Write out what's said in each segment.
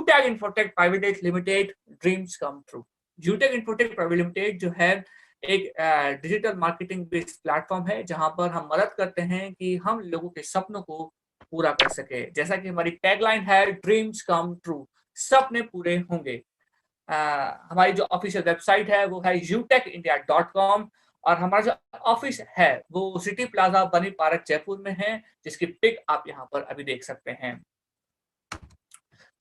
यूटैग infotech private limited dreams come true. Utag infotech private limited जो है एक डिजिटल मार्केटिंग बेस्ड प्लेटफॉर्म है जहां पर हम मदद करते हैं कि हम लोगों के सपनों को पूरा कर सके। जैसा कि हमारी टैगलाइन है, ड्रीम्स कम ट्रू, सपने पूरे होंगे। हमारी जो ऑफिशियल वेबसाइट है वो है utecindia.com और हमारा जो ऑफिस है वो सिटी प्लाजा बनी पार्क जयपुर में है, जिसकी पिक आप यहाँ पर अभी देख सकते हैं।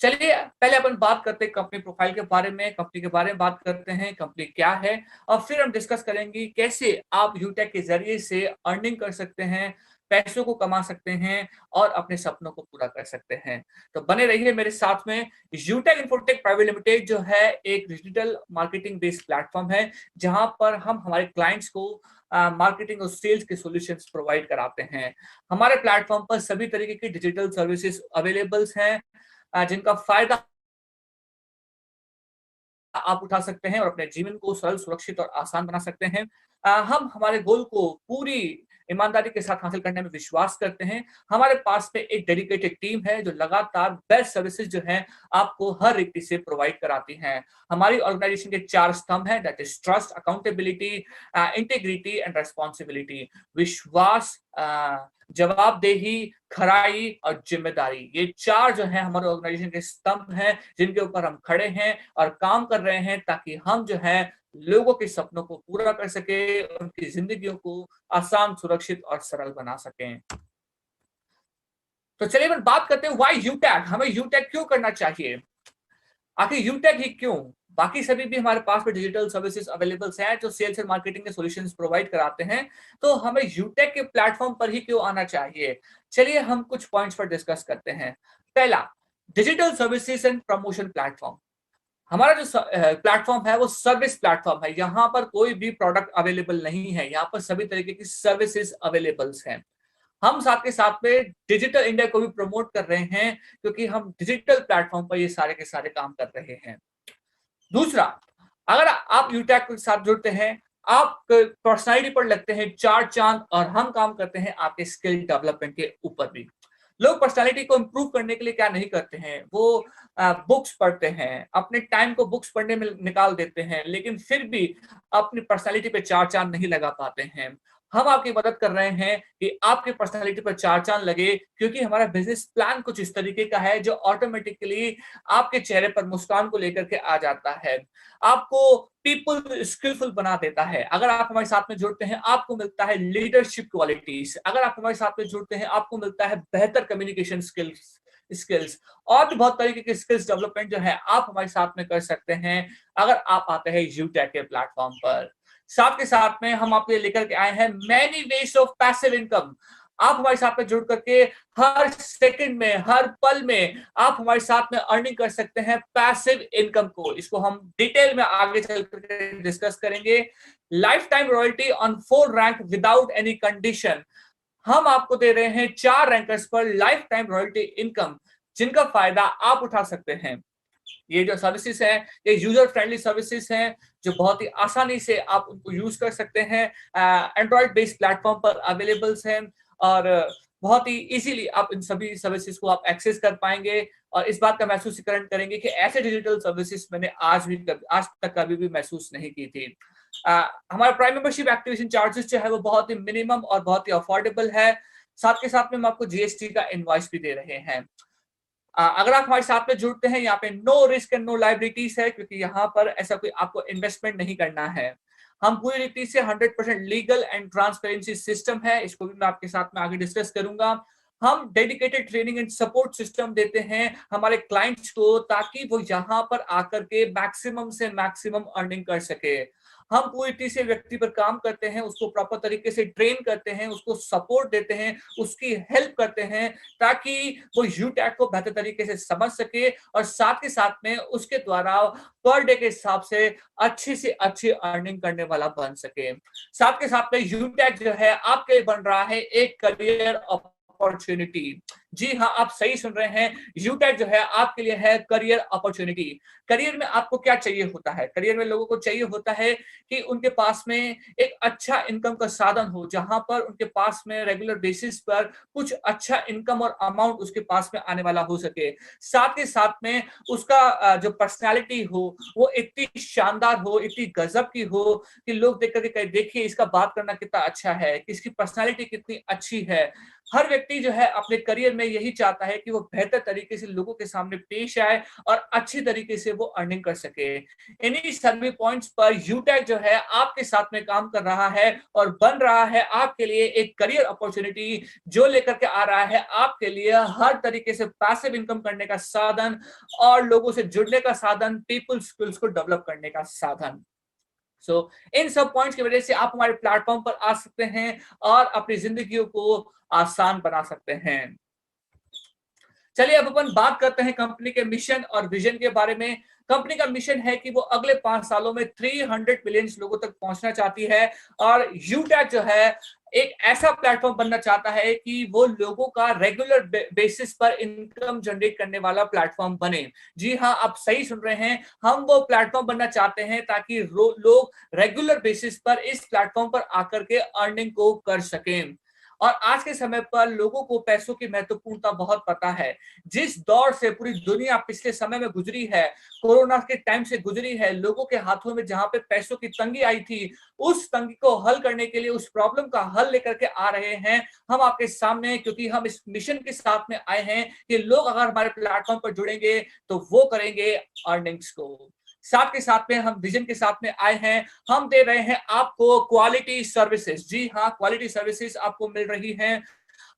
चलिए पहले अपन बात करते हैं कंपनी प्रोफाइल के बारे में, कंपनी के बारे में बात करते हैं, कंपनी क्या है, और फिर हम डिस्कस करेंगे कैसे आप यूटेक के जरिए से अर्निंग कर सकते हैं, पैसों को कमा सकते हैं और अपने सपनों को पूरा कर सकते हैं। तो बने रहिए मेरे साथ में। यूटेक इन्फोटेक प्राइवेट लिमिटेड जो है एक डिजिटल मार्केटिंग बेस्ड प्लेटफॉर्म है जहां पर हम हमारे क्लाइंट्स को मार्केटिंग और सेल्स के सॉल्यूशंस प्रोवाइड कराते हैं। हमारे प्लेटफॉर्म पर सभी तरीके की डिजिटल सर्विसेज अवेलेबल हैं जिनका फायदा आप उठा सकते हैं और अपने जीवन को सरल, सुरक्षित और आसान बना सकते हैं। हम हमारे गोल को पूरी ईमानदारी के साथ हासिल करने में विश्वास करते हैं। हमारे पास में एक डेडिकेटेड टीम है जो लगातार बेस्ट सर्विसेज जो हैं आपको हर रीति से प्रोवाइड कराती हैं। हमारी ऑर्गेनाइजेशन के 4 स्तंभ हैं, that is trust, accountability, integrity and responsibility. विश्वास, जवाबदेही, खराई और जिम्मेदारी, ये 4 जो है हमारे ऑर्गेनाइजेशन के स्तंभ हैं जिनके ऊपर हम खड़े हैं और काम कर रहे हैं ताकि हम जो है लोगों के सपनों को पूरा कर सके, उनकी जिंदगियों को आसान, सुरक्षित और सरल बना सकें। तो चलिए हम बात करते हैं व्हाई यूटैग, हमें यूटैग क्यों करना चाहिए, आखिर यूटैग ही क्यों। बाकी सभी भी हमारे पास में डिजिटल सर्विसेज अवेलेबल हैं जो सेल्स एंड मार्केटिंग के सॉल्यूशंस प्रोवाइड कराते हैं, तो हमें यूटैग के प्लेटफॉर्म पर ही क्यों आना चाहिए। चलिए हम कुछ पॉइंट्स पर डिस्कस करते हैं। पहला, digital services and promotion platform. हमारा जो प्लेटफॉर्म है वो सर्विस प्लेटफॉर्म है, यहाँ पर कोई भी प्रोडक्ट अवेलेबल नहीं है, यहाँ पर सभी तरीके की सर्विसेज अवेलेबल हैं। हम साथ के साथ में डिजिटल इंडिया को भी प्रमोट कर रहे हैं क्योंकि हम डिजिटल प्लेटफॉर्म पर ये सारे के सारे काम कर रहे हैं। दूसरा, अगर आप यूटैग के साथ जुड़ते हैं, आप पर्सनालिटी पर लगते हैं 4 चांद और हम काम करते हैं आपके स्किल डेवलपमेंट के ऊपर भी। लोग पर्सनालिटी को इंप्रूव करने के लिए क्या नहीं करते हैं, वो बुक्स पढ़ते हैं, अपने टाइम को बुक्स पढ़ने में निकाल देते हैं, लेकिन फिर भी अपनी पर्सनालिटी पे 4 चांद नहीं लगा पाते हैं। हम आपकी मदद कर रहे हैं कि आपकी पर्सनालिटी पर 4 चांद लगे, क्योंकि हमारा बिजनेस प्लान कुछ इस तरीके का है जो ऑटोमेटिकली आपके चेहरे पर मुस्कान को लेकर के आ जाता है, आपको पीपल स्किलफुल बना देता है। अगर आप हमारे साथ में जुड़ते हैं आपको मिलता है लीडरशिप क्वालिटीज, अगर आप हमारे साथ में जुड़ते हैं आपको मिलता है बेहतर कम्युनिकेशन स्किल्स और भी बहुत तरीके के स्किल्स डेवलपमेंट जो है आप हमारे साथ में कर सकते हैं अगर आप आते हैं यूटैग के प्लेटफॉर्म पर। साथ के साथ में हम आपके लिए लेकर के आए हैं many ways of passive income. आप हमारे साथ में जुड़ करके हर सेकंड में, हर पल में आप हमारे साथ में अर्निंग कर सकते हैं पैसिव इनकम को। इसको हम डिटेल में आगे चल करके डिस्कस करेंगे। Life time royalty on 4 rank without any condition. हम आपको दे रहे हैं 4 रैंकर्स पर लाइफ टाइम रॉयल्टी इनकम, जिनका फायदा आप उठा सकते हैं। ये जो सर्विसेज हैं ये यूजर फ्रेंडली सर्विसेज हैं जो बहुत ही आसानी से आप उनको यूज कर सकते हैं। एंड्रॉइड बेस्ड प्लेटफॉर्म पर अवेलेबल हैं और बहुत ही इजीली आप इन सभी सर्विसेज को आप एक्सेस कर पाएंगे और इस बात का महसूसीकरण करेंगे कि ऐसे डिजिटल सर्विसेज मैंने आज तक कभी भी महसूस नहीं की थी। हमारा प्राइम मेंबरशिप एक्टिवेशन चार्जेस जो है वो बहुत ही मिनिमम और बहुत ही अफोर्डेबल है। साथ के साथ में हम आपको जीएसटी का इनवॉइस भी दे रहे हैं। अगर आप हमारे साथ में जुड़ते हैं, यहाँ पे no risk and no liabilities है, क्योंकि यहाँ पर ऐसा कोई आपको इन्वेस्टमेंट नहीं करना है। हम पूरी रीति से 100% लीगल एंड ट्रांसपेरेंसी सिस्टम है, इसको भी मैं आपके साथ में आगे डिस्कस करूंगा। हम dedicated training and support system देते हैं हमारे क्लाइंट्स को ताकि वो यहाँ पर आकर के मैक्सिमम से मैक्सिमम अर्निंग कर सके। हम पूरी तरीके से व्यक्ति पर काम करते हैं, उसको प्रॉपर तरीके से ट्रेन करते हैं, उसको सपोर्ट देते हैं, उसकी हेल्प करते हैं ताकि वो यूटैग को बेहतर तरीके से समझ सके और साथ के साथ में उसके द्वारा पर डे के हिसाब से अच्छी से अच्छी अर्निंग करने वाला बन सके। साथ के साथ में यूटैग जो है आपके लिए बन रहा है एक करियर अपॉर्चुनिटी। जी हाँ, आप सही सुन रहे हैं। यूटेक जो है आपके लिए है करियर अपॉर्चुनिटी। करियर में आपको क्या चाहिए होता है? करियर में लोगों को चाहिए होता है कि उनके पास में एक अच्छा इनकम का साधन हो, जहाँ पर उनके पास में रेगुलर बेसिस पर कुछ अच्छा इनकम और अमाउंट उसके पास में आने वाला हो सके। साथ ही साथ में उसका जो पर्सनैलिटी हो, वो इतनी शानदार हो, इतनी गज़ब की हो कि लोग देख कर के कहें, देखिए इसका बात करना कितना अच्छा है, इसकी पर्सनैलिटी कितनी अच्छी है। हर व्यक्ति जो है अपने करियर में यही चाहता है कि वो बेहतर तरीके से लोगों के सामने पेश आए और अच्छी तरीके से वो अर्निंग कर सके। इन्हीं सभी पॉइंट्स पर यूटेक जो है आपके साथ में काम कर रहा है और बन रहा है आपके लिए एक करियर अपॉर्चुनिटी, जो लेकर के आ रहा है आपके लिए हर तरीके से पैसिव इनकम करने का साधन और लोगों से जुड़ने का साधन, पीपल स्किल्स को डेवलप करने का साधन। इन सब पॉइंट्स की वजह से आप हमारे प्लेटफॉर्म पर आ सकते हैं और अपनी जिंदगियों को आसान बना सकते हैं। चलिए अब अपन बात करते हैं कंपनी के मिशन और विजन के बारे में। कंपनी का मिशन है कि वो अगले 5 सालों में 300 मिलियन लोगों तक पहुंचना चाहती है और यूटेक जो है एक ऐसा प्लेटफॉर्म बनना चाहता है कि वो लोगों का रेगुलर बेसिस पर इनकम जनरेट करने वाला प्लेटफॉर्म बने। जी हाँ, आप सही सुन रहे हैं। हम वो प्लेटफॉर्म बनना चाहते हैं ताकि लोग रेगुलर बेसिस पर इस प्लेटफॉर्म पर आकर के अर्निंग को कर सकें। और आज के समय पर लोगों को पैसों की महत्वपूर्णता बहुत पता है। जिस दौर से पूरी दुनिया पिछले समय में गुजरी है, कोरोना के टाइम से गुजरी है, लोगों के हाथों में जहां पे पैसों की तंगी आई थी, उस तंगी को हल करने के लिए, उस प्रॉब्लम का हल लेकर के आ रहे हैं हम आपके सामने, क्योंकि हम इस मिशन के साथ में आए हैं कि लोग अगर हमारे प्लेटफॉर्म पर जुड़ेंगे तो वो करेंगे अर्निंग्स को। साथ के साथ में हम विजन के साथ में आए हैं। हम दे रहे हैं आपको क्वालिटी सर्विसेज। जी हाँ, क्वालिटी सर्विसेज आपको मिल रही हैं।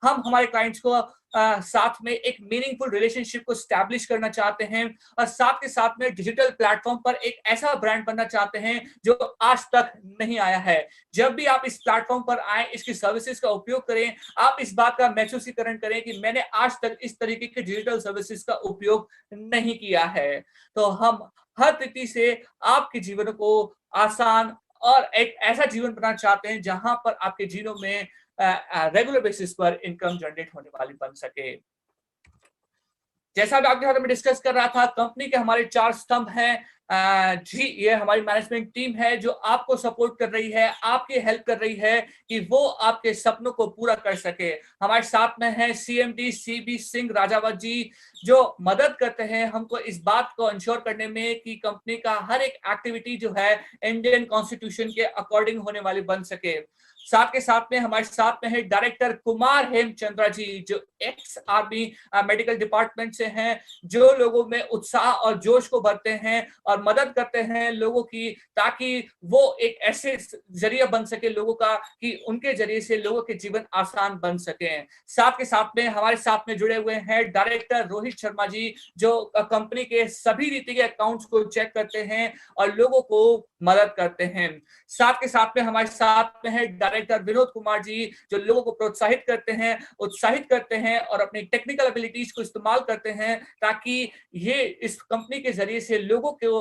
हम हमारे क्लाइंट्स को साथ में एक मीनिंगफुल रिलेशनशिप को स्टैब्लिश करना चाहते हैं और साथ के साथ में डिजिटल प्लेटफॉर्म पर एक ऐसा ब्रांड बनना चाहते हैं जो आज तक नहीं आया है। जब भी आप इस प्लेटफॉर्म पर आए, इसकी सर्विसेज का उपयोग करें, आप इस बात का महसूसीकरण करें कि मैंने आज तक इस तरीके के डिजिटल सर्विसेज का उपयोग नहीं किया है। तो हम हर तरीके से आपके जीवन को आसान और एक ऐसा जीवन बनाना चाहते हैं जहां पर आपके जीवन में रेगुलर बेसिस पर इनकम जनरेट होने वाली बन सके। जैसा भी आपके साथ में डिस्कस कर रहा था, कंपनी के हमारे 4 स्तंभ हैं। जी, ये हमारी मैनेजमेंट टीम है जो आपको सपोर्ट कर रही है, आपकी हेल्प कर रही है कि वो आपके सपनों को पूरा कर सके। हमारे साथ में है सीएमडी सीबी सिंह राजावत जी, जो मदद करते हैं हमको इस बात को इंश्योर करने में कि कंपनी का हर एक एक्टिविटी जो है इंडियन कॉन्स्टिट्यूशन के अकॉर्डिंग होने वाली बन सके। साथ के साथ में हमारे साथ में है डायरेक्टर कुमार हेमचंद्रा जी, जो एक्स आर्मी मेडिकल डिपार्टमेंट से हैं, जो लोगों में उत्साह और जोश को भरते हैं और मदद करते हैं लोगों की, ताकि वो एक ऐसे जरिया बन सके लोगों का कि उनके जरिए से लोगों के जीवन आसान बन सके। साथ के साथ में हमारे साथ में जुड़े हुए हैं डायरेक्टर रोहित शर्मा जी, जो कंपनी के सभी रीति के अकाउंट्स को चेक करते हैं और लोगों को मदद करते हैं। साथ के साथ में हमारे साथ में है डायरेक्टर विनोद कुमार जी, जो लोगों को प्रोत्साहित करते हैं, उत्साहित करते हैं और अपनी टेक्निकल एबिलिटीज को इस्तेमाल करते हैं ताकि ये इस कंपनी के जरिए से लोगों को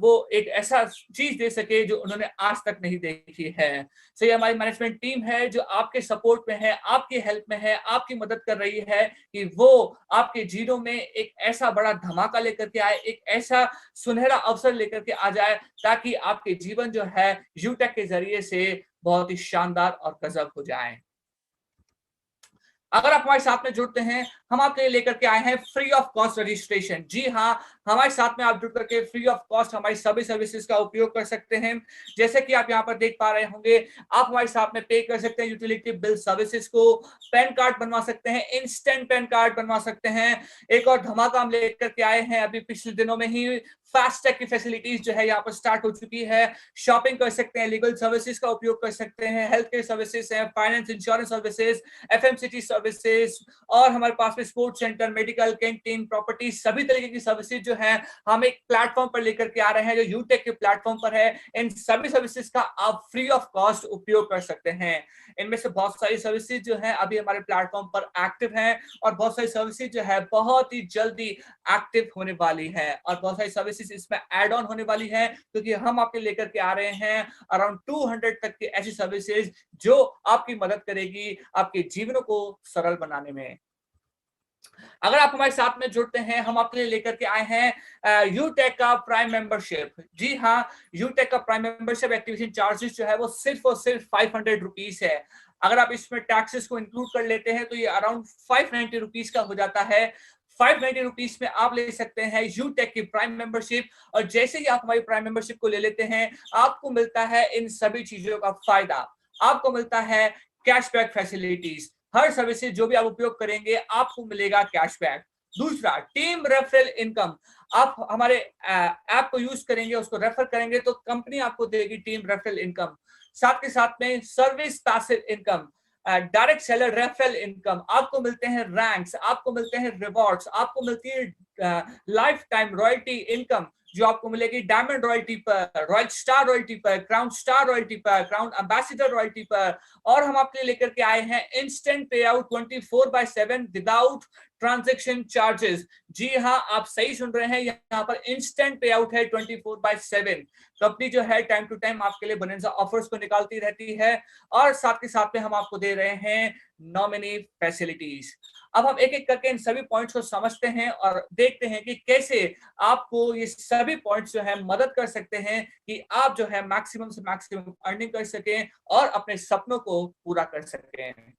वो एक ऐसा चीज दे सके जो उन्होंने आज तक नहीं देखी है। ये हमारी मैनेजमेंट टीम है जो आपके सपोर्ट में है, आपकी हेल्प में है, आपकी मदद कर रही है कि वो आपके जीवन में एक ऐसा बड़ा धमाका लेकर के आए, एक ऐसा सुनहरा अवसर लेकर के आ जाए ताकि आपके जीवन जो है यूटेक के जरिए से बहुत ही शानदार और गजब हो जाए। अगर आप हमारे साथ में जुड़ते हैं, हम आपके लिए लेकर के आए हैं फ्री ऑफ कॉस्ट रजिस्ट्रेशन। जी हाँ, हमारे साथ में आप जुड़ करके फ्री ऑफ कॉस्ट हमारी सभी सर्विसेज का उपयोग कर सकते हैं। जैसे कि आप यहाँ पर देख पा रहे होंगे, आप हमारे साथ में पे कर सकते हैं यूटिलिटी बिल सर्विसेज को, पैन कार्ड बनवा सकते हैं, इंस्टेंट पैन कार्ड बनवा सकते हैं। एक और धमाका हम लेकर के आए हैं अभी पिछले दिनों में ही, फास्टैग की फैसिलिटीज जो है यहाँ पर स्टार्ट हो चुकी है। शॉपिंग कर सकते हैं, लीगल सर्विसेज का उपयोग कर सकते हैं, हेल्थ केयर सर्विसेज है, finance insurance services, FMCG services और हमारे पास में sports centre, medical, canteen, property, सभी तरीके की सर्विसेज जो है हम एक प्लेटफॉर्म पर लेकर के आ रहे हैं जो यूटेक के प्लेटफॉर्म पर है। इन सभी सर्विसेज का आप फ्री ऑफ कॉस्ट उपयोग कर सकते हैं। इनमें से बहुत सारी सर्विसेज जो है अभी हमारे प्लेटफॉर्म पर एक्टिव हैं और बहुत सारी सर्विसेज जो है बहुत ही जल्दी एक्टिव होने वाली है और बहुत सारी सर्विसेज इसमें एड ऑन होने वाली है, क्योंकि हम आपके लेकर के आ रहे हैं अराउंड 200 तक की ऐसी सर्विसेज जो आपकी मदद करेगी आपके जीवन को सरल बनाने में। अगर आप हमारे साथ में जुड़ते हैं, हम आपके लिए लेकर के आए हैं यूटेक का प्राइम मेंबरशिप। जी हाँ, यूटेक का प्राइम मेंबरशिप एक्टिवेशन चार्जेस जो है वो सिर्फ और सिर्फ 500 रुपीज है। अगर आप इसमें टैक्सेस को इंक्लूड कर लेते हैं तो ये अराउंड 590 रुपीज का हो जाता है। 590 रुपीज में आप ले सकते हैं यूटेक की प्राइम मेंबरशिप, और जैसे ही आप हमारी प्राइम मेंबरशिप को ले लेते हैं, आपको मिलता है इन सभी चीजों का फायदा। आपको मिलता है कैशबैक फैसिलिटीज, हर सर्विसेज जो भी आप उपयोग करेंगे आपको मिलेगा कैशबैक। दूसरा, टीम रेफरल इनकम। आप हमारे ऐप को यूज करेंगे, उसको रेफर करेंगे तो कंपनी आपको देगी टीम रेफरल इनकम। साथ के साथ में service passive income, direct seller referral income, आपको मिलते हैं रैंक्स, आपको मिलते हैं रिवॉर्ड्स, आपको मिलती है लाइफ टाइम रॉयल्टी इनकम जो आपको मिलेगी डायमंड रॉयल्टी पर, रॉयल स्टार रॉयल्टी पर, क्राउन स्टार रॉयल्टी पर, क्राउन एम्बेसडर रॉयल्टी पर। और हम आपके लिए लेकर के आए हैं इंस्टेंट पे आउट 24/7 विदाउट ट्रांजेक्शन चार्जेस। जी हाँ, आप सही सुन रहे हैं, यहाँ पर इंस्टेंट पे आउट है 24/7। कंपनी जो है टाइम टू टाइम आपके लिए बोनस ऑफर्स को निकालती रहती है, और साथ के साथ में हम आपको दे रहे हैं नॉमिनी फैसिलिटीज। अब हम एक एक करके इन सभी पॉइंट्स को समझते हैं और देखते हैं कि कैसे आपको ये सभी पॉइंट्स जो है मदद कर सकते हैं कि आप जो है मैक्सिमम से मैक्सिमम अर्निंग कर सकें और अपने सपनों को पूरा कर सकें।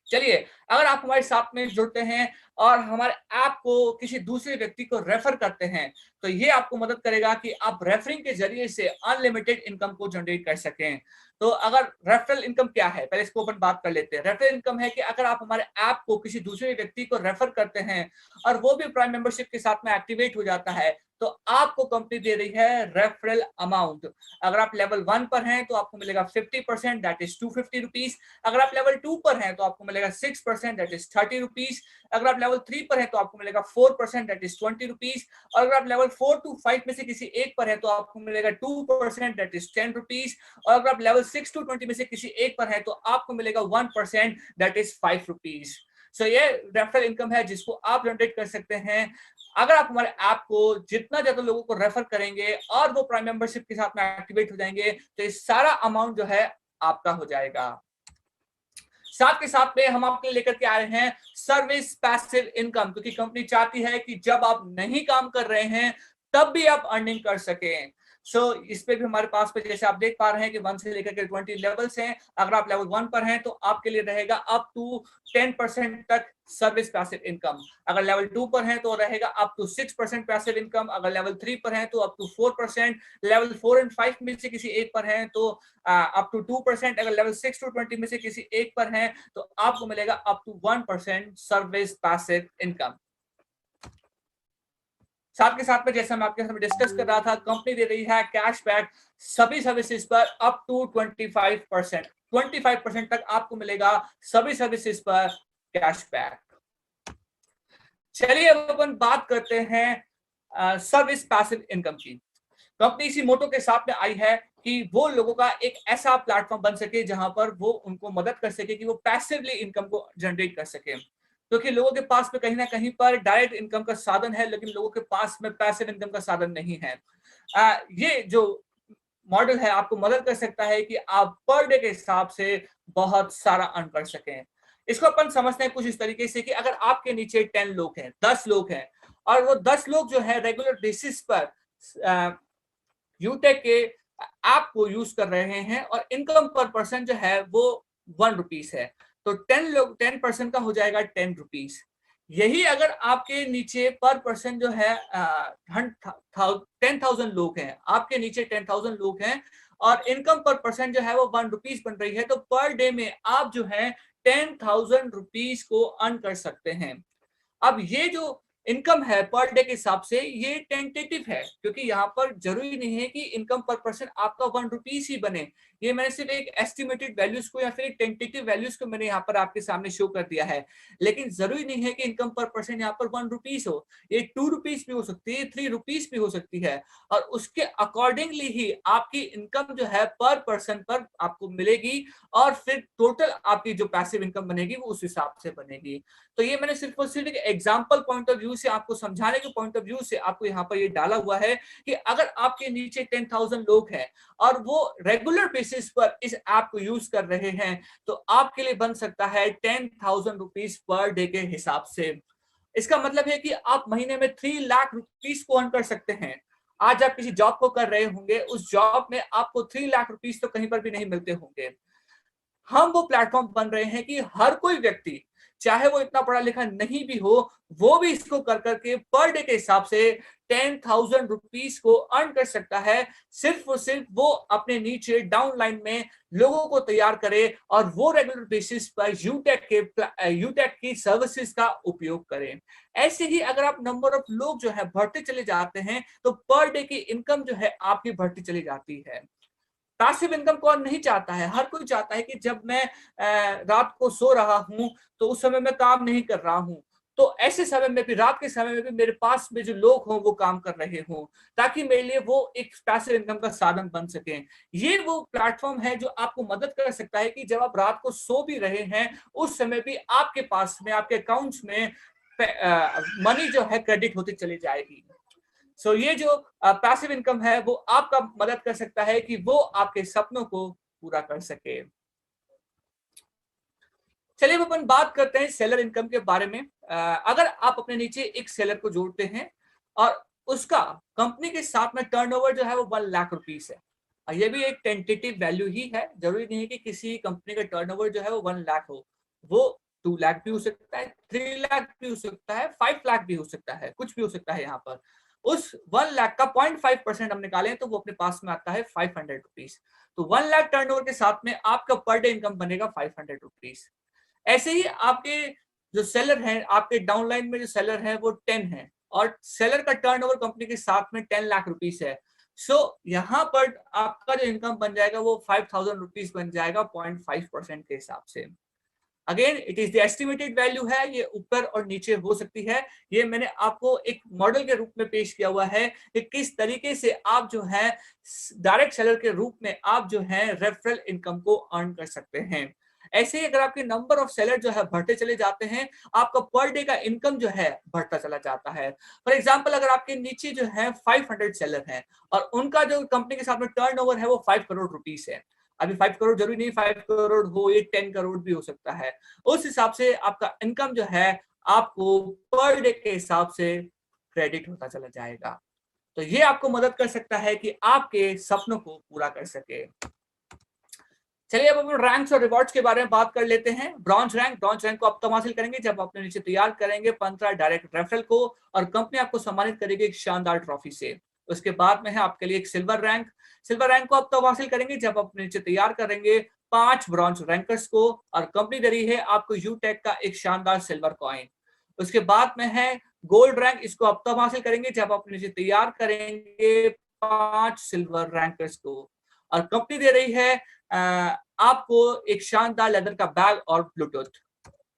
चलिए, अगर आप हमारे साथ में जुड़ते हैं और हमारे ऐप को किसी दूसरे व्यक्ति को रेफर करते हैं, तो ये आपको मदद करेगा कि आप रेफरिंग के जरिए से अनलिमिटेड इनकम को जनरेट कर सकें। तो अगर रेफरल इनकम क्या है, पहले इसको अपन बात कर लेते हैं। रेफरल इनकम है कि अगर आप हमारे ऐप को किसी दूसरे व्यक्ति को रेफर करते हैं और वो भी प्राइम मेंबरशिप के साथ में एक्टिवेट हो जाता है, तो आपको कंपनी दे रही है रेफरल अमाउंट। अगर आप लेवल 1 पर हैं तो आपको मिलेगा 50%, दैट इज 250 रुपीज। अगर आप लेवल 2 पर हैं तो आपको मिलेगा 6%, दैट इज 30 रुपीज। अगर आप लेवल 3 पर हैं तो आपको मिलेगा 4%, दैट इज 20 रुपीज। और अगर आप लेवल 4 to 5 में से किसी एक पर है तो आपको मिलेगा 2%, दैट इज 10 रुपीज। और अगर आप लेवल 6 to 20 में से किसी एक पर है तो आपको मिलेगा 1%, दैट इज 5 रुपीज। सो ये रेफरल इनकम है जिसको आप जनरेट कर सकते हैं। अगर आप हमारे ऐप को जितना ज्यादा लोगों को रेफर करेंगे और वो प्राइम मेंबरशिप के साथ में एक्टिवेट हो जाएंगे, तो ये सारा अमाउंट जो है आपका हो जाएगा। साथ के साथ में हम आपके लेकर के आए हैं सर्विस पैसिव इनकम, क्योंकि कंपनी चाहती है कि जब आप नहीं काम कर रहे हैं तब भी आप अर्निंग कर सकें। सो इस पे भी हमारे पास पे जैसे आप देख पा रहे हैं कि 1 से लेकर के 20 लेवल्स हैं। अगर आप लेवल 1 पर हैं तो आपके लिए रहेगा अप टू 10% तक सर्विस पैसिव इनकम। अगर लेवल 2 पर हैं तो रहेगा अप टू 6% पैसिव इनकम। अगर लेवल 3 पर हैं तो अप टू 4%। लेवल 4 एंड 5 में से किसी एक पर हैं तो अप टू 2%। अगर लेवल 6 to 20 में से किसी एक पर हैं तो आपको मिलेगा up to 1% service passive income. साथ के साथ में जैसे मैं आपके साथ डिस्कस कर रहा था, कंपनी दे रही है कैशबैक सभी सर्विसेज पर अप टू 25%। 25% तक आपको मिलेगा सभी सर्विसेज पर कैशबैक। चलिए अब अपन बात करते हैं सर्विस पैसिव इनकम की। कंपनी इसी मोटो के साथ में आई है कि वो लोगों का एक ऐसा प्लेटफॉर्म बन सके जहां पर वो उनको मदद कर सके कि वो पैसिवली इनकम को जनरेट कर सके, क्योंकि लोगों के पास में कहीं ना कहीं पर डायरेक्ट इनकम का साधन है लेकिन लोगों के पास में पैसिव इनकम का साधन नहीं है। ये जो मॉडल है आपको मदद कर सकता है कि आप पर डे के हिसाब से बहुत सारा अर्न कर सकें। इसको अपन समझते हैं कुछ इस तरीके से कि अगर आपके नीचे 10 लोग हैं, 10 लोग हैं, और वो 10 लोग जो है रेगुलर बेसिस पर यूटेक के ऐप को यूज कर रहे हैं और इनकम पर पर्सन जो है वो 1 रुपीज है, तो 10% का हो जाएगा 10 रुपीज। यही अगर आपके नीचे पर पर्सन जो है 10,000 लोग हैं, आपके नीचे 10,000 लोग हैं और इनकम पर पर्सन जो है वो 1 रुपीज बन रही है, तो पर डे में आप जो है 10,000 रुपीज को अर्न कर सकते हैं। अब ये जो इनकम है पर डे के हिसाब से ये टेंटेटिव है, क्योंकि यहाँ पर जरूरी नहीं है कि इनकम पर पर्सन आपका 1 रुपीज ही बने। ये मैंने सिर्फ एक एस्टिमेटेड वैल्यूज को या फिर एक टेंटेटिव वैल्यूज को मैंने यहाँ पर आपके सामने शो कर दिया है, लेकिन जरूरी नहीं है कि इनकम पर पर्सन यहाँ पर 1 रुपीज हो। ये 2 रुपीज भी हो सकती है, 3 रुपीज भी हो सकती है, और उसके अकॉर्डिंगली ही आपकी इनकम जो है पर पर्सन पर आपको मिलेगी और फिर टोटल आपकी जो पैसिव इनकम बनेगी वो उस हिसाब से बनेगी। तो ये मैंने सिर्फ और सिर्फ एक एग्जाम्पल पॉइंट ऑफ व्यू से, आपको समझाने के पॉइंट ऑफ व्यू से आपको यहाँ पर ये डाला हुआ है कि अगर आपके नीचे 10,000 लोग हैं और वो रेगुलर बेसिस पर इस ऐप को यूज कर रहे हैं, तो आपके लिए बन सकता है 10,000 रुपीज पर डे के हिसाब से। इसका मतलब है कि आप महीने में 3 लाख रुपीस को अर्न कर सकते हैं। आज आप किसी जॉब को कर रहे होंगे, उस जॉब में आपको 3 लाख रुपीस तो कहीं पर भी नहीं मिलते होंगे। हम वो प्लेटफॉर्म बन रहे हैं कि हर कोई व्यक्ति, चाहे वो इतना पढ़ा लिखा नहीं भी हो, वो भी इसको कर करके पर डे के हिसाब से 10,000 रुपीस को अर्न कर सकता है। सिर्फ और सिर्फ वो अपने नीचे डाउन लाइन में लोगों को तैयार करे और वो रेगुलर बेसिस पर यूटेक की सर्विसेज का उपयोग करें। ऐसे ही अगर आप नंबर ऑफ लोग जो है बढ़ते चले जाते हैं, तो पर डे की इनकम जो है आपकी बढ़ती चली जाती है। पैसिव इनकम कौन नहीं चाहता है? हर कोई चाहता है कि जब मैं रात को सो रहा हूं तो उस समय मैं काम नहीं कर रहा हूं, तो ऐसे समय में भी, रात के समय में भी मेरे पास में जो लोग हों वो काम कर रहे हों, ताकि मेरे लिए वो एक पैसिव इनकम का साधन बन सके। ये वो प्लेटफॉर्म है जो आपको मदद कर सकता है कि जब आप रात को सो भी रहे हैं, उस समय भी आपके पास में, आपके अकाउंट्स में मनी जो है क्रेडिट होती चली जाएगी। सो ये जो पैसिव इनकम है वो आपका मदद कर सकता है कि वो आपके सपनों को पूरा कर सके। चलिए अब अपन बात करते हैं सेलर इनकम के बारे में। अगर आप अपने नीचे एक सेलर को जोड़ते हैं और उसका कंपनी के साथ में टर्नओवर जो है वो 1 लाख रुपीस है, और ये भी एक टेंटेटिव वैल्यू ही है, जरूरी नहीं है कि किसी कंपनी का टर्नओवर जो है वो 1 लाख हो। वो 2 लाख भी हो सकता है, 3 लाख भी हो सकता है, 5 लाख भी हो सकता है, कुछ भी हो सकता है। यहाँ पर उस 1 लाख का 0.5% हम निकालें तो वो अपने पास में आता है 500 रुपीज। तो 1 लाख टर्नओवर के साथ में आपका पर डे इनकम बनेगा 500 रुपीज। ऐसे ही आपके जो सेलर हैं, आपके डाउनलाइन में जो सेलर हैं वो 10 हैं और सेलर का टर्नओवर कंपनी के साथ में 10 लाख रुपीस है। सो यहाँ पर आपका जो इनकम बन जाएगा वो 5,000 रुपीज बन जाएगा 0.5% के हिसाब से। Again it is the estimated value है, ये ऊपर और नीचे हो सकती है। ये मैंने आपको एक मॉडल के रूप में पेश किया हुआ है कि किस तरीके से आप जो है डायरेक्ट सेलर के रूप में आप जो है रेफरल इनकम को अर्न कर सकते हैं। ऐसे ही अगर आपके नंबर ऑफ सेलर जो है बढ़ते चले जाते हैं, आपका पर डे का इनकम जो है बढ़ता चला जाता है। फॉर एग्जांपल अगर आपके नीचे जो है 500 सेलर हैं और उनका जो कंपनी के साथ में टर्नओवर है वो 5 करोड़ रुपीस है। अभी 5 करोड़ जरूरी नहीं 5 करोड़ हो, ये 10 करोड़ भी हो सकता है। उस हिसाब से आपका इनकम जो है आपको पर डे के हिसाब से क्रेडिट होता चला जाएगा। तो ये आपको मदद कर सकता है कि आपके सपनों को पूरा कर सके। चलिए अब हम रैंक्स और रिवॉर्ड्स के बारे में बात कर लेते हैं। ब्रॉन्ज रैंक को आप तब हासिल करेंगे जब अपने नीचे तैयार करेंगे 15 डायरेक्ट रेफरल को और कंपनी आपको सम्मानित करेगी एक शानदार ट्रॉफी से। उसके बाद में है आपके लिए एक सिल्वर रैंक को आप तब हासिल करेंगे जब अपने नीचे तैयार करेंगे 5 ब्रॉन्ज रैंकर्स को और कंपनी दे रही है आपको यूटेक का एक शानदार सिल्वर कॉइन। उसके बाद में है गोल्ड रैंक, इसको आप तब हासिल करेंगे जब अपने नीचे तैयार करेंगे 5 सिल्वर रैंकर्स को और कंपनी दे रही है आपको एक शानदार लेदर का बैग और ब्लूटूथ।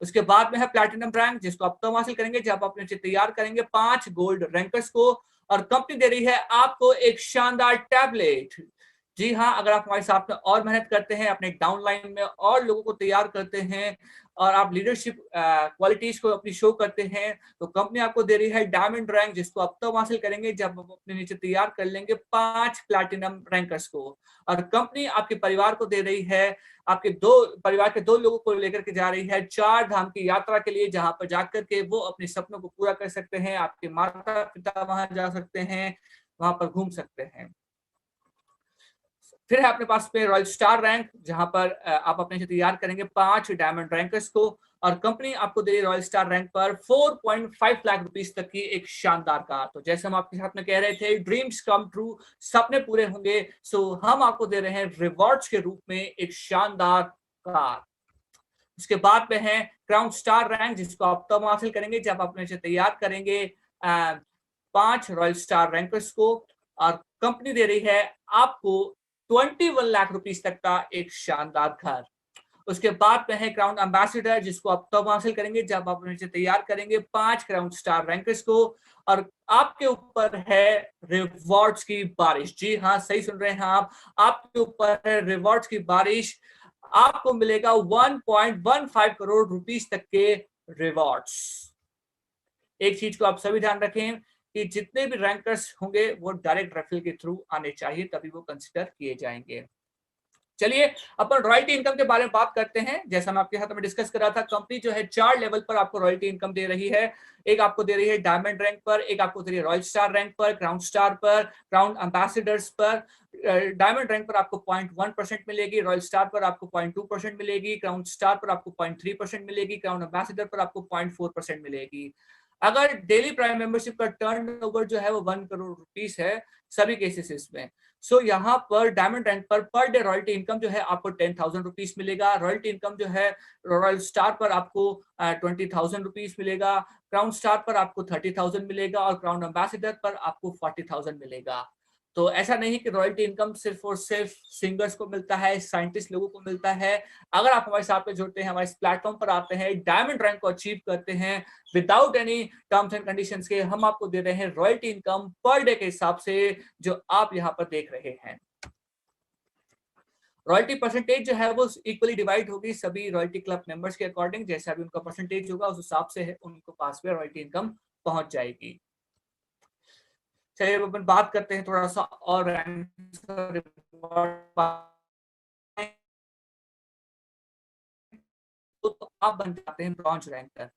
उसके बाद में है प्लैटिनम रैंक, जिसको आप तब हासिल करेंगे जब आप नीचे तैयार करेंगे 5 गोल्ड रैंकर्स को और कंपनी दे रही है आपको एक शानदार टैबलेट। जी हाँ, अगर आप हमारे साथ में और मेहनत करते हैं, अपने डाउनलाइन में और लोगों को तैयार करते हैं और आप लीडरशिप क्वालिटीज को अपनी शो करते हैं, तो कंपनी आपको दे रही है डायमंड रैंक, जिसको आप तब हासिल करेंगे जब आप अपने नीचे तैयार कर लेंगे 5 प्लैटिनम रैंकर्स को। और कंपनी आपके परिवार को दे रही है, आपके परिवार के 2 लोगों को लेकर के जा रही है 4 धाम की यात्रा के लिए, जहां पर जाकर के वो अपने सपनों को पूरा कर सकते हैं। आपके माता पिता वहां जा सकते हैं, वहां पर घूम सकते हैं। फिर है अपने पास में रॉयल स्टार रैंक, जहां पर आप अपने से तैयार करेंगे 5 डायमंड रैंकर्स को और कंपनी आपको दे रही रॉयल स्टार रैंक पर 4.5 लाख रुपीस तक की एक शानदार कार। तो जैसे हम आपके साथ में कह रहे थे ड्रीम्स कम ट्रू, सपने पूरे होंगे, सो हम आपको दे रहे हैं रिवॉर्ड्स के रूप में एक शानदार कार। उसके बाद में है क्राउन स्टार रैंक, जिसको आप तब हासिल करेंगे जब आप अपने से तैयार करेंगे 5 रॉयल स्टार रैंकर्स को और कंपनी दे रही है आपको 21 लाख रुपीस तक का एक शानदार घर। उसके बाद में है क्राउन एम्बेसडर, जिसको आप तब हासिल करेंगे जब आप नीचे तैयार करेंगे 5 क्राउन स्टार रैंकर्स को और आपके ऊपर है रिवॉर्ड्स की बारिश। जी हाँ, सही सुन रहे हैं आप, आपके ऊपर है रिवॉर्ड्स की बारिश। आपको मिलेगा 1.15 करोड़ रुपीस तक के रिवॉर्ड्स। एक चीज को आप सभी ध्यान रखें कि जितने भी रैंकर्स होंगे वो डायरेक्ट रेफरल के थ्रू आने चाहिए, तभी वो कंसिडर किए जाएंगे। चलिए अपन रॉयल्टी इनकम के बारे में बात करते हैं। जैसा मैं आपके साथ में डिस्कस कर रहा था, कंपनी जो है 4 लेवल पर आपको रॉयल्टी इनकम दे रही है। एक आपको दे रही है डायमंड रैंक पर, एक आपको दे रही है रॉयल स्टार रैंक पर, क्राउन स्टार पर, क्राउन एम्बेसडर्स पर। डायमंड रैंक पर आपको 0.1% मिलेगी, रॉयल स्टार पर आपको 0.2% मिलेगी, क्राउन स्टार पर आपको 0.3% मिलेगी, क्राउन एम्बेसडर पर आपको 0.4% मिलेगी। अगर डेली प्राइम मेंबरशिप का टर्नओवर जो है वो 1 करोड़ रुपीस है सभी केसेस में। सो यहाँ पर diamond rank per day royalty income जो है आपको 10,000 रुपीस मिलेगा। रॉयल्टी इनकम जो है रॉयल स्टार पर आपको 20,000 रुपीस मिलेगा, क्राउन स्टार पर आपको 30,000 मिलेगा और क्राउन एम्बेसडर पर आपको 40,000 मिलेगा। तो ऐसा नहीं कि रॉयल्टी इनकम सिर्फ और सिर्फ सिंगर्स को मिलता है, साइंटिस्ट लोगों को मिलता है। अगर आप हमारे साथ में जुड़ते हैं, हमारे इस प्लेटफॉर्म पर आते हैं, डायमंड रैंक को अचीव करते हैं without any terms and conditions के, हम आपको दे रहे हैं रॉयल्टी इनकम पर डे के हिसाब से जो आप यहाँ पर देख रहे हैं। रॉयल्टी परसेंटेज जो है वो इक्वली डिवाइड होगी सभी रॉयल्टी क्लब मेंबर्स के अकॉर्डिंग। जैसा भी उनका परसेंटेज होगा उस हिसाब से उनको पास में रॉयल्टी इनकम पहुंच जाएगी। चलिए अब अपन बात करते हैं थोड़ा सा और तो आप बन जाते हैं ब्रॉन्ज रैंकर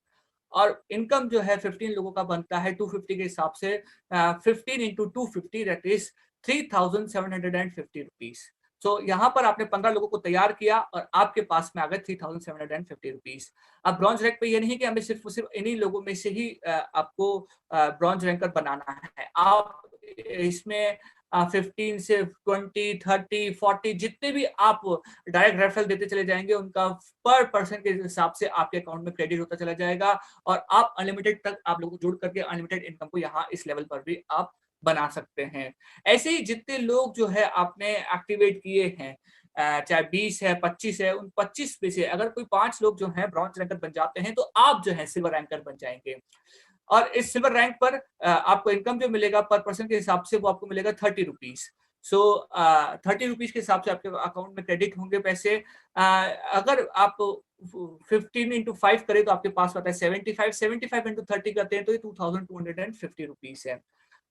और इनकम जो है 15 लोगों का बनता है 250 के हिसाब से। 15 इंटू 250 दैट इज 3,750 रुपीज। सो यहाँ पर आपने 15 लोगों को तैयार किया और आपके पास में आ गए 3,750 रुपीज। अब ब्रॉन्ज रैंक पे ये नहीं कि हमें सिर्फ इन्हीं लोगों में से ही आपको ब्रॉन्ज रैंकर बनाना है। आप इसमें 15 से 20, 30, 40 जितने भी आप डायरेक्ट रेफरल देते चले जाएंगे उनका पर पर्सन के हिसाब से आपके अकाउंट में क्रेडिट होता चला जाएगा और आप अनलिमिटेड तक आप लोगों को जोड़ करके अनलिमिटेड इनकम को यहाँ इस लेवल पर भी आप बना सकते हैं। ऐसे ही जितने लोग जो है आपने एक्टिवेट किए हैं, चाहे 20 है 25 है, उन 25 में से अगर कोई 5 लोग जो है ब्रॉन्ज रैंकर बन जाते हैं तो आप जो है सिल्वर रैंकर बन जाएंगे। और इस सिल्वर रैंक पर आपको इनकम जो मिलेगा पर पर्सन के हिसाब से वो आपको मिलेगा 30 रुपीज। सो 30 रुपीज के हिसाब से आपके अकाउंट में क्रेडिट होंगे पैसे। अगर आप 15 इंटू 5 करें तो आपके पास आता है 75 इंटू 30 करते हैं तो ये 2,250 रुपीज है।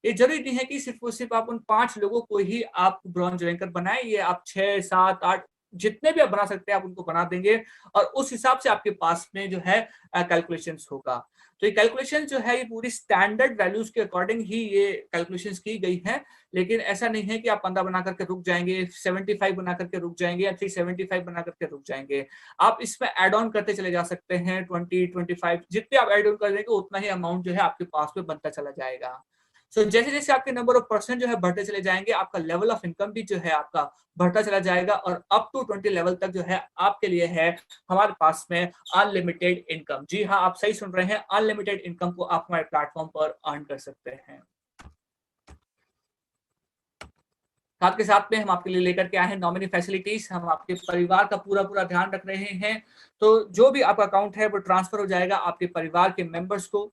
ये जरूरी नहीं है कि सिर्फ आप उन 5 लोगों को ही आप ब्रॉन्ज रैंकर बनाए, ये आप 6, 7, 8 जितने भी आप बना सकते हैं आप उनको बना देंगे और उस हिसाब से आपके पास में जो है कैलकुलेशंस होगा। तो ये कैलकुलेशन जो है ये पूरी स्टैंडर्ड वैल्यूज के अकॉर्डिंग ही ये कैलकुलेशंस की गई है, लेकिन ऐसा नहीं है कि आप 15 बना करके रुक जाएंगे, 75 बना करके रुक जाएंगे या 375 बना करके रुक जाएंगे। आप इसमें एड ऑन करते चले जा सकते हैं। 20, 25 जितने आप एड ऑन कर देंगे उतना ही अमाउंट जो है आपके पास में बनता चला जाएगा। सो जैसे जैसे आपके नंबर ऑफ पर्सन जो है बढ़ते चले जाएंगे, आपका लेवल ऑफ इनकम भी जो है आपका बढ़ता चला जाएगा और अप टू 20 लेवल तक जो है आपके लिए है हमारे पास में अनलिमिटेड इनकम। जी हाँ, आप सही सुन रहे हैं, अनलिमिटेड इनकम को आप हमारे प्लेटफॉर्म पर अर्न कर सकते हैं। साथ के साथ में हम आपके लिए लेकर के आए हैं नॉमिनी फैसिलिटीज। हम आपके परिवार का पूरा ध्यान रख रहे हैं, तो जो भी आपका अकाउंट है वो ट्रांसफर हो जाएगा आपके परिवार के मेंबर्स को।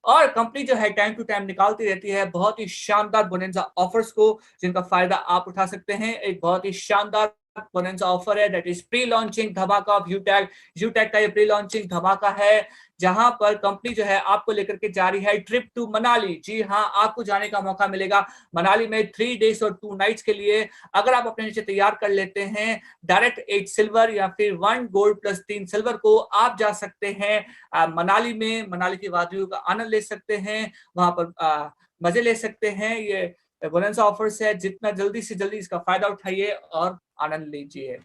और कंपनी जो है टाइम टू टाइम निकालती रहती है बहुत ही शानदार बोनंजा ऑफर्स को, जिनका फायदा आप उठा सकते हैं। एक बहुत ही शानदार बोनंजा ऑफर है दैट इज प्री लॉन्चिंग धमाका ऑफ यूटैग। यूटैग का ये प्री लॉन्चिंग धमाका है जहां पर कंपनी जो है आपको लेकर के जा रही है ट्रिप टू मनाली। जी हाँ, आपको जाने का मौका मिलेगा मनाली में 3 डेज और 2 नाइट्स के लिए। अगर आप अपने नीचे तैयार कर लेते हैं डायरेक्ट 8 सिल्वर या फिर 1 गोल्ड प्लस 3 सिल्वर को, आप जा सकते हैं मनाली में, मनाली की वादियों का आनंद ले सकते हैं, वहां पर मजे ले सकते हैं। ये बोनस ऑफर्स है, जितना जल्दी से जल्दी इसका फायदा उठाइए और आनंद लीजिए।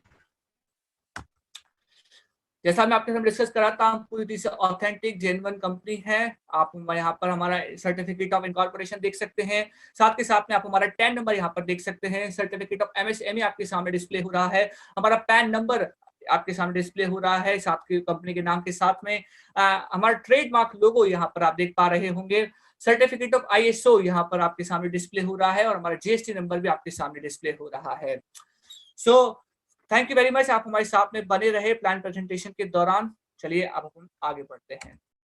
जैसा मैं आपके साथ डिस्कस करा था, पूरी तरह से ऑथेंटिक जेन्युइन कंपनी है। आप यहाँ पर हमारा सर्टिफिकेट ऑफ इनकॉर्पोरेशन देख सकते हैं, साथ के साथ में आप हमारा 10 नंबर यहाँ पर देख सकते हैं। सर्टिफिकेट ऑफ एमएसएमई आपके सामने डिस्प्ले हो रहा है, हमारा पैन नंबर आपके सामने डिस्प्ले हो रहा है साथ की कंपनी के नाम के साथ में। हमारा ट्रेडमार्क लोगो यहाँ पर आप देख पा रहे होंगे। सर्टिफिकेट ऑफ आईएसओ यहाँ पर आपके सामने डिस्प्ले हो रहा है और हमारा जीएसटी नंबर भी आपके सामने डिस्प्ले हो रहा है। So thank you very much, आप हमारे साथ में बने रहे प्लान प्रेजेंटेशन के दौरान। चलिए अब हम आगे बढ़ते हैं।